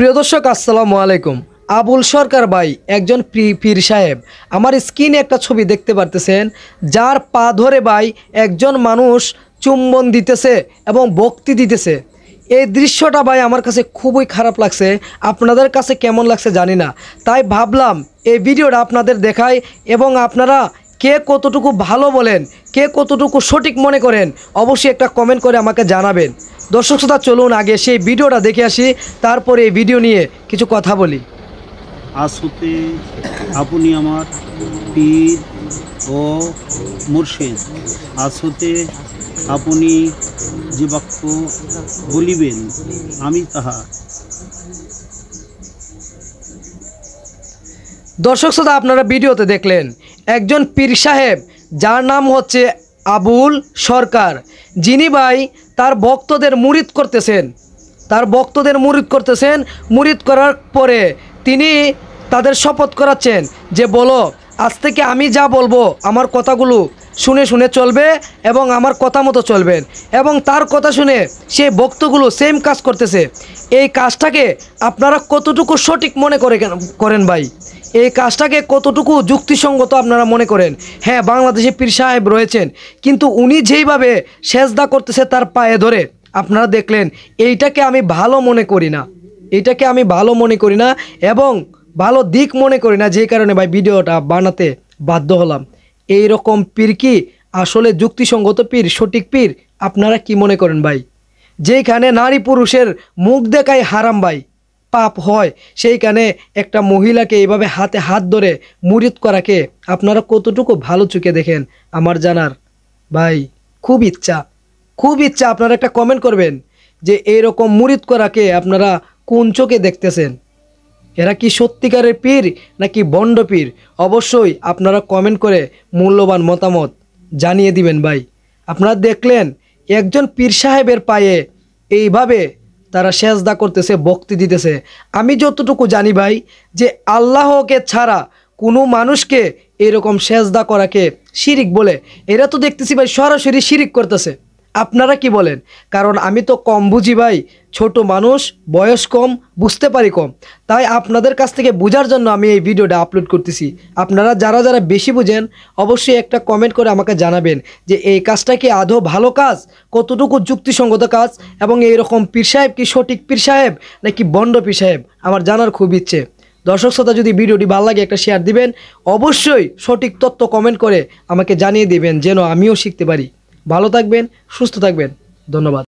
প্রিয় দর্শক আসসালামু আলাইকুম। আবুল সরকার ভাই একজন পীর সাহেব। আমার স্ক্রিনে একটা ছবি দেখতে পারতেছেন, যার পা ধরে ভাই একজন মানুষ চুম্বন দিতেছে এবং ভক্তি দিতেছে। এই দৃশ্যটা ভাই আমার কাছে খুবই খারাপ লাগছে। আপনাদের কাছে কেমন লাগছে জানি না, তাই ভাবলাম এই ভিডিওটা আপনাদের দেখাই এবং আপনারা কে কতটুকু ভালো বলেন, কে কতটুকু সঠিক মনে করেন অবশ্যই একটা কমেন্ট করে আমাকে জানাবেন। দর্শক শ্রোতা, চলুন আগে সেই ভিডিওটা দেখে আসি, তারপরে এই ভিডিও নিয়ে কিছু কথা বলি। আজ হতে আপনি আমার পীর ও মুর্শিদ। আজ হতে আপনি যে বাক্য বলিবেন আমি তাহা। দর্শক শ্রোতা, আপনারা ভিডিওতে দেখলেন একজন পীর সাহেব যার নাম হচ্ছে আবুল সরকার, যিনি ভাই তার ভক্তদের মুরিদ করতেছেন। মুরিদ করার পরে তিনি তাদের শপথ করাচ্ছেন যে বলো, আজ থেকে আমি যা বলবো আমার কথাগুলো শুনে শুনে চলবে এবং আমার কথা মতো চলবেন। এবং তার কথা শুনে সেই ভক্তগুলো সেম কাজ করতেছে। এই কাজটাকে আপনারা কতটুকু সঠিক মনে করেন ভাই? এই কাজটাকে কতটুকু যুক্তিসঙ্গত আপনারা মনে করেন? হ্যাঁ, বাংলাদেশে পীর সাহেব রয়েছেন, কিন্তু উনি যেইভাবে সেজদা করতেছে তার পায়ে ধরে, আপনারা দেখলেন। এইটাকে আমি ভালো মনে করি না, এবং ভালো দিক মনে করি না, যেই কারণে ভাই ভিডিওটা বানাতে বাধ্য হলাম। এই রকম পীর কি আসলে যুক্তিসঙ্গত পীর, সঠিক পীর? আপনারা কি মনে করেন ভাই? যেইখানে নারী পুরুষের মুখ দেখাই হারাম ভাই, পাপ হয়, সেইখানে একটা মহিলাকে এইভাবে হাতে হাত ধরে মুরিদ করাকে আপনারা কতটুকু ভালো চোখে দেখেন আমার জানার ভাই খুব ইচ্ছা আপনারা একটা কমেন্ট করবেন যে এইরকম মুরিদ করাকে আপনারা কোন চোখে দেখতেছেন। এরা কি সত্যিকারের পীর নাকি বন্ড পীর? অবশ্যই আপনারা কমেন্ট করে মূল্যবান মতামত জানিয়ে দিবেন ভাই। আপনারা দেখলেন একজন পীর সাহেবের পায়ে এইভাবে তারা সেজদা করতেছে, ভক্তি দিতেছে। আমি যতটুকু জানি ভাই, যে আল্লাহকে ছাড়া কোনো মানুষকে এরকম সেজদা করাকে শিরিক বলে। এরা তো দেখতেছি ভাই সরাসরি শিরিক করতেছে। আপনারা কি বলেন? কারণ আমি তো কম বুঝি ভাই, ছোট মানুষ, বয়স কম, বুঝতে পারি কম, তাই আপনাদের কাছ থেকে বোঝার জন্য আমি এই ভিডিওটা আপলোড করতেছি। আপনারা যারা যারা বেশি বুঝেন অবশ্যই একটা কমেন্ট করে আমাকে জানাবেন যে এই কাজটা কি আদৌ ভালো কাজ, কতটুকু যুক্তিসঙ্গত কাজ, এবং এইরকম পীর সাহেব কি সঠিক পীর সাহেব নাকি বন্ড পীর সাহেব, আমার জানার খুব ইচ্ছে। দর্শক শ্রোতা, যদি ভিডিওটি ভালো লাগে একটা শেয়ার দিবেন, অবশ্যই সঠিক তথ্য কমেন্ট করে আমাকে জানিয়ে দিবেন যেন আমিও শিখতে পারি। ভালো থাকবেন, সুস্থ থাকবেন, ধন্যবাদ।